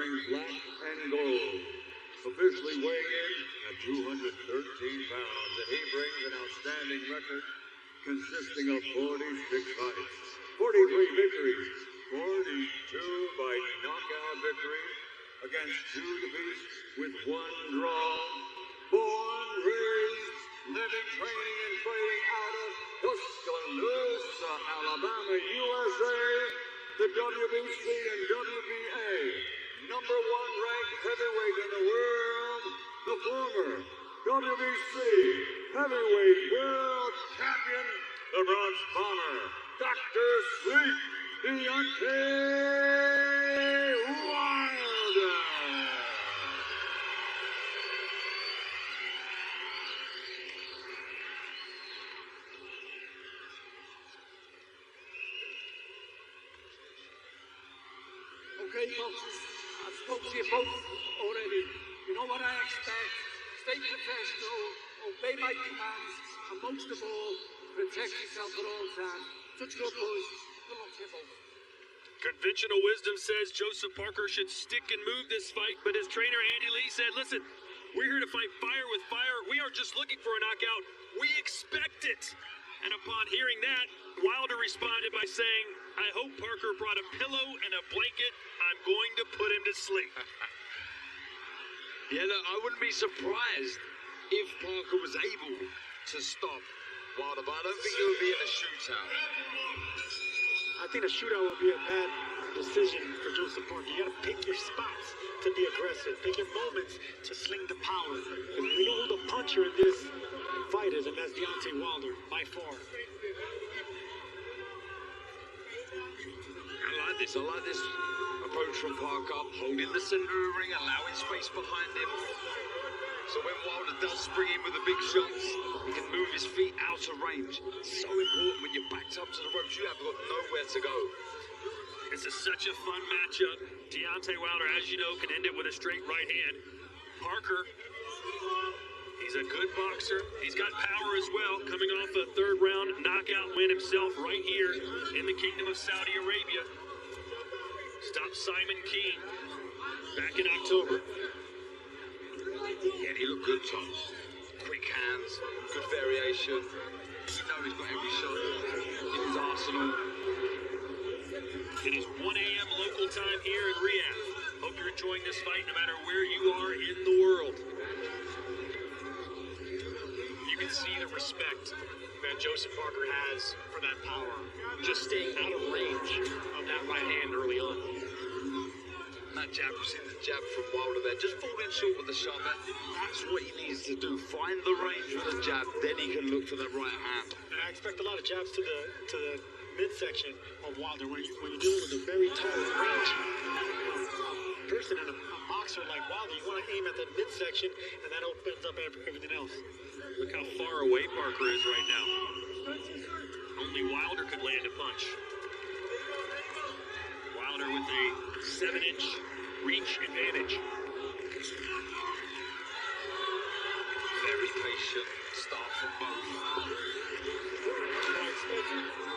wearing black and gold. Officially weighing in at 213 pounds, and he brings an outstanding record consisting of 46 fights, 43 victories, 42 by knockout victories, against 2 defeats with 1 draw. Born, raised, living, training, and fighting out of Tuscaloosa, Alabama, USA, the WBC and WBA #1 ranked heavyweight in the world, the former WBC heavyweight world champion, the Bronx Bomber, Dr. Sleep, Deontay Wilder. Okay, folks, I spoke to you both already. You know what I expect. Stay professional, obey my commands, and most of all, protect yourself at all times. Touch your boys. Good luck to you both. Conventional wisdom says Joseph Parker should stick and move this fight, but his trainer Andy Lee said, listen, we're here to fight fire with fire. We aren't just looking for a knockout. We expect it. And upon hearing that, Wilder responded by saying, I hope Parker brought a pillow and a blanket. I'm going to put him to sleep. Yeah, look, I wouldn't be surprised if Parker was able to stop Wilder, but I don't think it would be in a shootout. I think a shootout would be a bad decision for Joseph Parker. You got to pick your spots to be aggressive. Pick your moments to sling the power. Because we know who the puncher in this fight is, and that's Deontay Wilder, by far. I like this approach from Parker, holding the center of the ring, allowing space behind him. So when Wilder does spring in with the big shots, he can move his feet out of range. It's so important when you're backed up to the ropes, you have got nowhere to go. This is such a fun matchup. Deontay Wilder, as you know, can end it with a straight right hand. Parker, he's a good boxer. He's got power as well, coming off a 3rd round knockout win himself right here in the Kingdom of Saudi Arabia. Stopped Simon King back in October. Yeah, he looked good, Tom. Quick hands, good variation. You know he's got every shot in his arsenal. It is 1 a.m. local time here in Riyadh. Hope you're enjoying this fight no matter where you are in the world. You can see the respect that Joseph Parker has for that power. Just staying out of range of that right hand early on. That jab, we've seen the jab from Wilder there, just falling short with the shot. That's what he needs to do. Find the range with the jab, then he can look for that right hand. And I expect a lot of jabs to the midsection of Wilder when you're dealing with a very tall range person and a boxer like Wilder. You want to aim at the midsection, and that opens up everything else. Look how far away Parker is right now. Only Wilder could land a punch. Wilder with a 7-inch reach advantage. Very patient start from both. I expect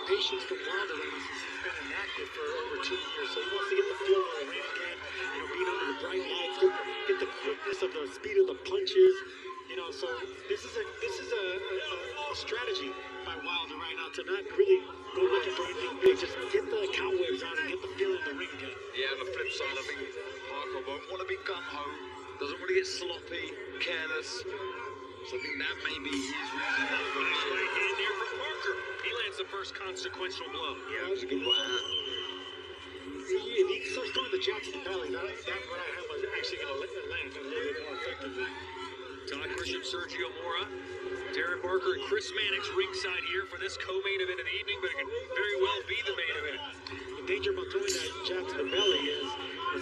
patience from Wilder right now since he's been inactive for over 2 years. So he wants to get the feel of the ring again, being under the bright lights, get the quickness of the speed of the punches. So this is a strategy by Wilder right now to not really go looking for anything big. Just get the cobwebs on and get the feel in the ring again. Yeah, on the flip side, I think Parker won't want to be gung-ho, doesn't want to get sloppy, careless. So I think that may be his reason. Nice right hand there from Parker. He lands the first consequential blow. Yeah, that was a good right hand. If he starts throwing the jab to the belly, that right hand was actually going to land a little bit more effectively. Todd Grisham, Sergio Mora, Darren Barker, and Chris Mannix ringside here for this co-main event of the evening, but it could very well be the main event. The danger about throwing that jab to the belly is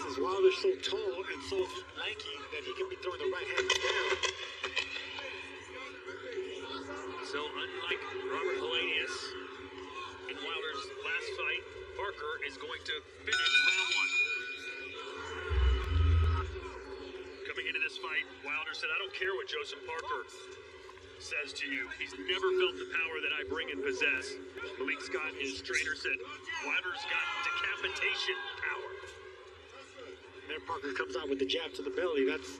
since Wilder's so tall and so lanky that he can be throwing the right hand down. So unlike Robert Helenius in Wilder's last fight, Parker is going to finish round 1. Coming into this fight, Wilder said, I don't care what Joseph Parker says to you. He's never felt the power that I bring and possess. Malik Scott, his trainer, said, Wilder's got decapitation power. that Parker comes out with the jab to the belly. That's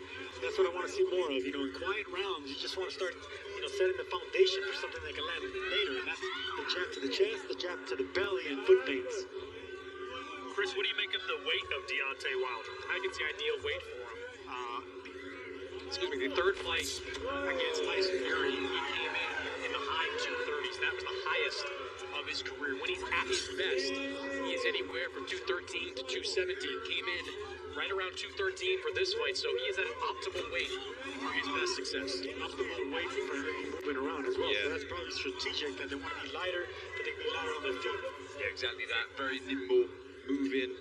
what I want to see more of. You know, in quiet rounds, you just want to start, you know, setting the foundation for something that can land later. And that's the jab to the chest, the jab to the belly, and foot feints. Chris, what do you make of the weight of Deontay Wilder? I think it's the ideal weight for him. The third fight against Tyson Fury, he came in the high 230s. That was the highest of his career. When he's at his best, he is anywhere from 213 to 217. Came in right around 213 for this fight, so he is at an optimal weight for his best success. Optimal weight for him moving around as well. Yeah. So that's probably strategic that they want to be lighter, but they can be lighter on their feet. Yeah, exactly that. Very nimble, moving.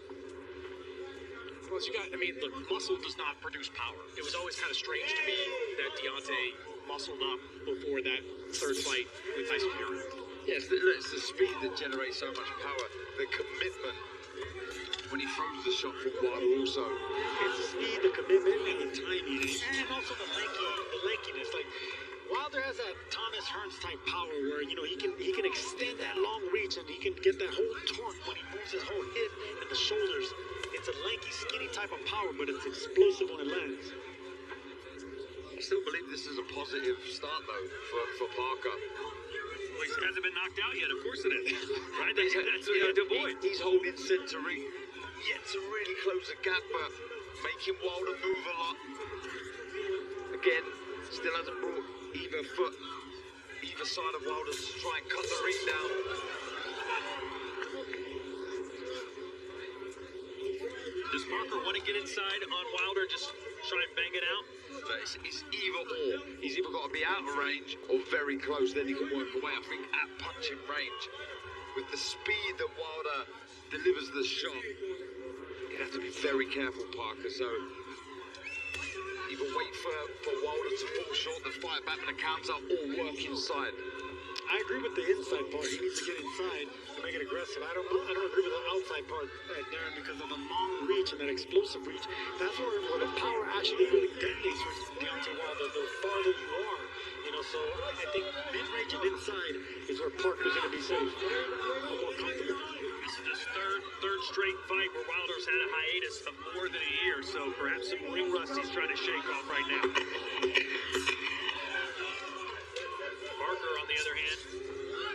Plus, look, muscle does not produce power. It was always kind of strange to me that Deontay muscled up before that third fight with Tyson Fury. Yes, it's the speed that generates so much power. The commitment when he throws the shot from Wilder also. It's the speed, the commitment, and the timing, and also the lankiness. Like Wilder has that Thomas Hearns type power where he can extend that long reach and he can get that whole torque when he moves his whole hip and the shoulders. It's a lanky, skinny type of power, but it's explosive when it lands. I still believe this is a positive start though for Parker. Well, he hasn't been knocked out yet. Of course it is. Right? That's what you have to avoid. He's holding center ring, yet to really close the gap, but making Wilder move a lot. Again, still hasn't brought either foot, either side of Wilder to try and cut the ring down. Does Parker want to get inside on Wilder, just try and bang it out? But it's either or. He's either got to be out of range or very close, then he can work away. I think at punching range, with the speed that Wilder delivers the shot, you have to be very careful, Parker. So either wait for Wilder to fall short, then fight back with the counter, or work inside. I agree with the inside part. He needs to get inside to make it aggressive. I don't agree with the outside part, Darren, because of the long reach and that explosive reach. That's where the power actually really detonates for Deontay Wilder, the farther you are. So I think mid-range and inside is where Parker's going to be safe. More comfortable. This is his third straight fight where Wilder's had a hiatus of more than a year, so perhaps some ring rust he's trying to shake off right now. Parker, on the other hand,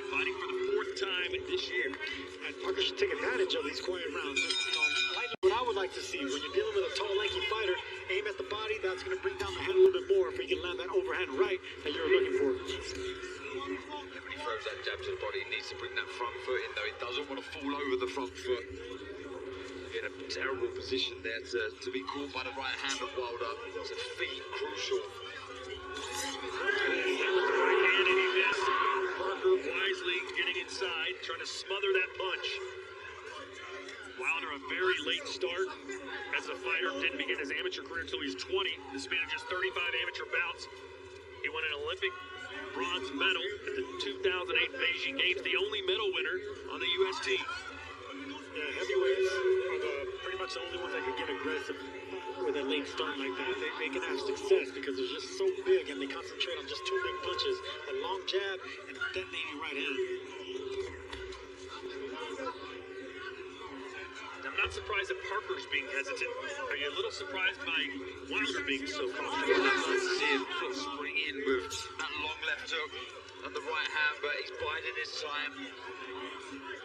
fighting for the fourth time this year. And Parker should take advantage of these quiet rounds. What I would like to see when you're dealing with a tall, lanky fighter, aim at the body. That's going to bring down the head a little bit more if he can land that overhand right that you're looking for. When he throws that jab to the body, he needs to bring that front foot in, though. He doesn't want to fall over the front foot. In a terrible position there to be caught by the right hand of Wilder. It's a feet crucial. Right hand and he missed. Parker wisely getting inside, trying to smother that punch. Wilder, a very late start as a fighter. Didn't begin his amateur career until he was 20. This man had just 35 amateur bouts. He won an Olympic bronze medal at the 2008 Beijing Games, the only medal winner on the U.S. team. Yeah, heavyweights are pretty much the only ones that can get aggressive with a late start like that. They can have success because they're just so big and they concentrate on just two big punches, a long jab and a detonating right hand. I'm not surprised that Parker's being hesitant. Are you a little surprised by Wilder being so confident? See him sort of spring in with that long left hook and the right hand, but he's biding his time.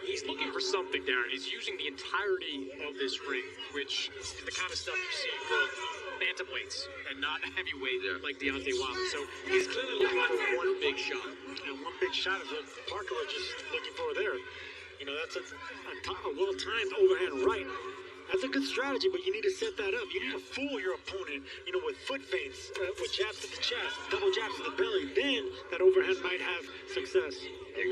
He's looking for something, Darren. He's using the entirety of this ring, which is the kind of stuff you see from bantamweights and not heavyweight like Deontay Wilder. So he's clearly looking for one big shot. And one big shot is what Parker was just looking for there. That's a well-timed overhand right. That's a good strategy, but you need to set that up. You need to fool your opponent, with foot feints, with jabs to the chest, double jabs to the belly. Then that overhand might have success. A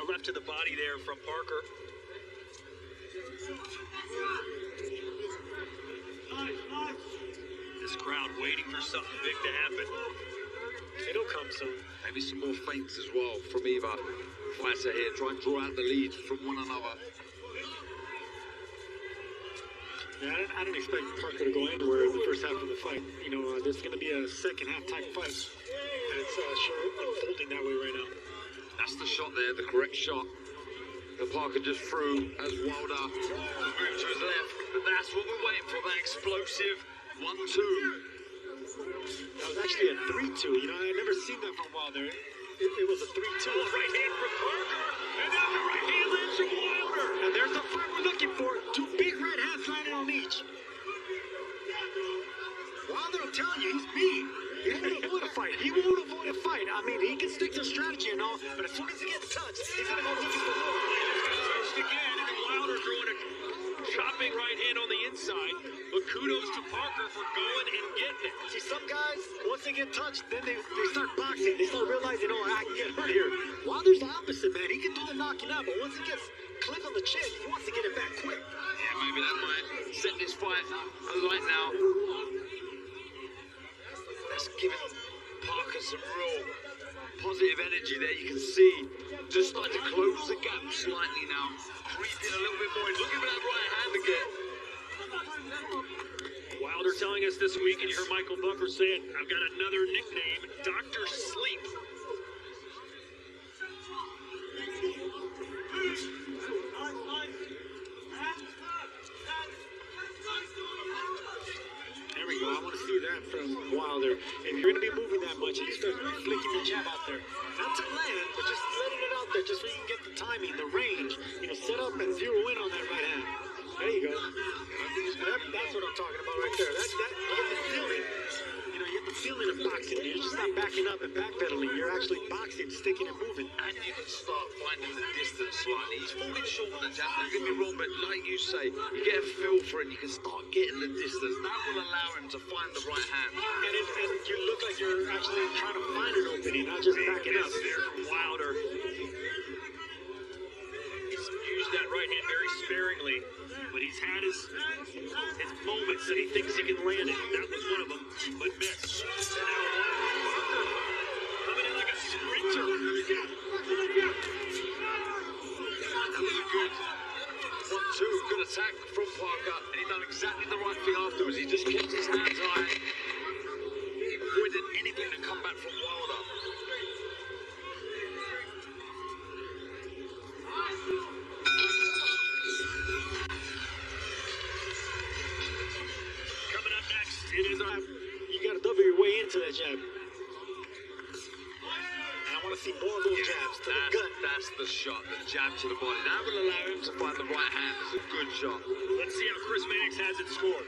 left to the body there from Parker. This crowd waiting for something big to happen. It'll come soon. Maybe some more feints as well from either fighter here. Try and draw out the lead from one another. Yeah, I didn't expect Parker to go anywhere in the first half of the fight. This is going to be a second half type fight. And it's sure unfolding that way right now. That's the shot there, the correct shot. that Parker just threw as Wilder moved to his left. But that's what we're waiting for, that explosive 1-2. That was actually a 3-2. You know, I never seen that from Wilder. It was a 3-2. Right hand from Parker, and then the right hand lands from Wilder. And there's the fight we're looking for. Two big right hands landing on each. Wilder, I'm telling you, he's mean. He won't avoid a fight. He won't avoid a fight. I mean, he can stick to strategy and all, but as soon as he gets touched, he's going to go looking for more. Touched again, and Wilder throwing a chopping right hand on the inside. But kudos to Parker for going and getting it. See, some guys, once they get touched, then they start boxing. They start realizing, oh, I can get hurt here. Wilder's the opposite, man. He can do the knocking out, but once he gets clipped on the chin, he wants to get it back quick. Yeah, maybe that might set this fight alight now. That's giving Parker some real positive energy there. You can see just starting to close the gap slightly now. Creeping a little bit more. He's looking for that right hand again. Wilder telling us this week, and you heard Michael Buffer saying, I've got another nickname, Dr. Sleep. There we go. I want to see that from Wilder. If you're going to be moving that much and you start flicking the jab out there, not to land, but just letting it out there just so you can get the timing, the range, you know, set up and zero in on that right hand. There you go. That's what I'm talking about right there. You get the feeling, you know, you get the feeling of boxing. You're just not backing up and backpedaling. You're actually boxing, sticking and moving. And you can start finding the distance slightly. He's falling short on the jab, don't get me wrong, but like you say, you get a feel for it, you can start getting the distance. That will allow him to find the right hand. And you look like you're actually trying to find an opening, not just backing up. There from Wilder. He's used that right hand very sparingly, but he's had his moments that he thinks he can land it. That was one of them, but missed. And now Parker coming in like a sprinter. That was a good 1-2, good attack from Parker, and he done exactly the right thing afterwards. He just kept his hands high. He avoided anything to come back from Wilder. Coming up next, it is our... You got to double your way into that jab. And I want to see more of those jabs to the gut. That's the shot, the jab to the body. That will allow him to find the right hand. It's a good shot. Let's see how Chris Mannix has it scored.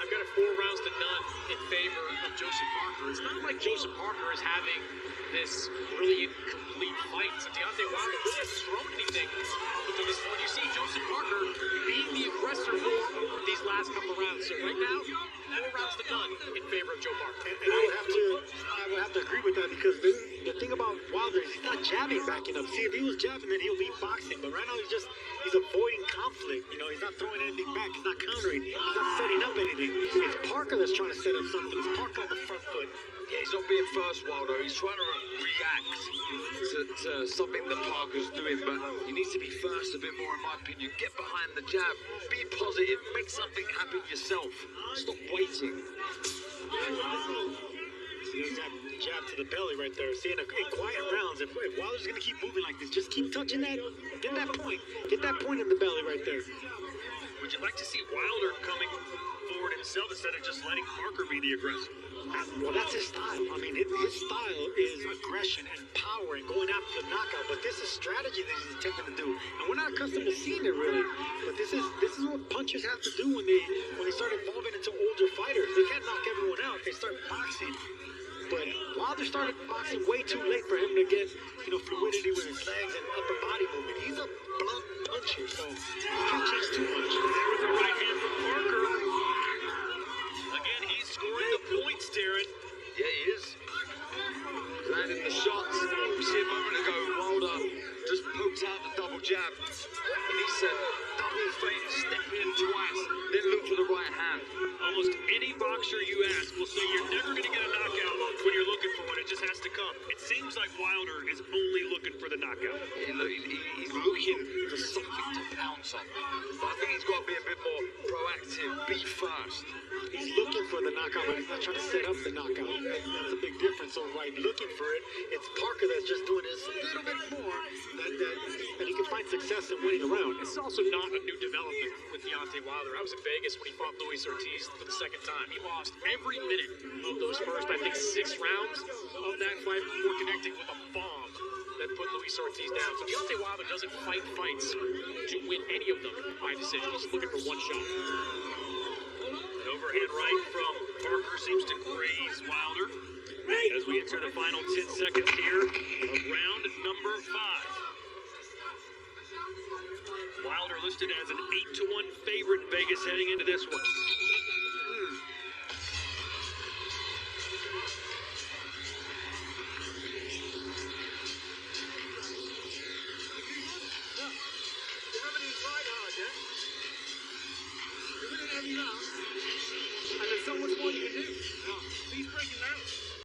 I've got it 4 rounds to none in favor of Joseph Parker. It's not like Joseph Parker is having this brilliant, complete fight. So Deontay Wilder really hasn't thrown anything until this point. You see Joseph Parker being the aggressor more these last couple rounds. So right now, 4 rounds to none in favor of Joe Parker. And I would have to agree with that because the thing about Wilder is he's not jabbing backing up. See, if he was jabbing, then he'll be boxing. But right now he's avoiding conflict. You know, he's not throwing anything back. He's not countering. He's not setting up anything. It's Parker that's trying to set up something. It's Parker on the front foot. Yeah, he's not being first, Wilder. He's trying to react to something that Parker's doing, but he needs to be first a bit more, in my opinion. Get behind the jab. Be positive. Make something happen yourself. Stop waiting. See, there's that jab to the belly right there. See, in quiet rounds, if Wilder's going to keep moving like this, just keep touching that. Get that point. Get that point in the belly right there. Would you like to see Wilder coming forward himself instead of just letting Parker be the aggressor? Well, that's his style. I mean, his style is aggression and power and going after the knockout. But this is strategy that he's attempting to do, and we're not accustomed to seeing it really. But this is what punchers have to do when they start evolving into older fighters. They can't knock everyone out. They start boxing. But Wilder started boxing way too late for him to get, fluidity with his legs and upper body movement. He's a blunt puncher, so he can't change too much. There with the right hand from Parker. Again, he's scoring the points, Darren. Yeah, he is. Landing the shots. You see a moment ago, Wilder just poked out the double jab. And he said, double feint, step in twice, then look for the right hand. Almost any boxer you ask will say you're never going to get a knockout when you're looking for one. It just has to come. It seems like Wilder is only looking for the knockout. He's looking for something to pounce on. But I think he's got to be a bit more proactive, be first. first. He's looking for the knockout, but he's not trying to set up the knockout. That's a big difference. So by looking for it, it's Parker that's just doing this a little bit more that he can find success in winning a round. It's also not a new development with Deontay Wilder. I was in Vegas when he fought Luis Ortiz for the second time. He lost every minute of those first, I think, 6 rounds of that fight before connecting with a bomb that put Luis Ortiz down. So Deontay Wilder doesn't fight fights to win any of them by decision. He's looking for one shot. An overhand right from Parker seems to graze Wilder as we enter the final 10 seconds here of round number 5. Wilder listed as an 8-1 favorite in Vegas heading into this one.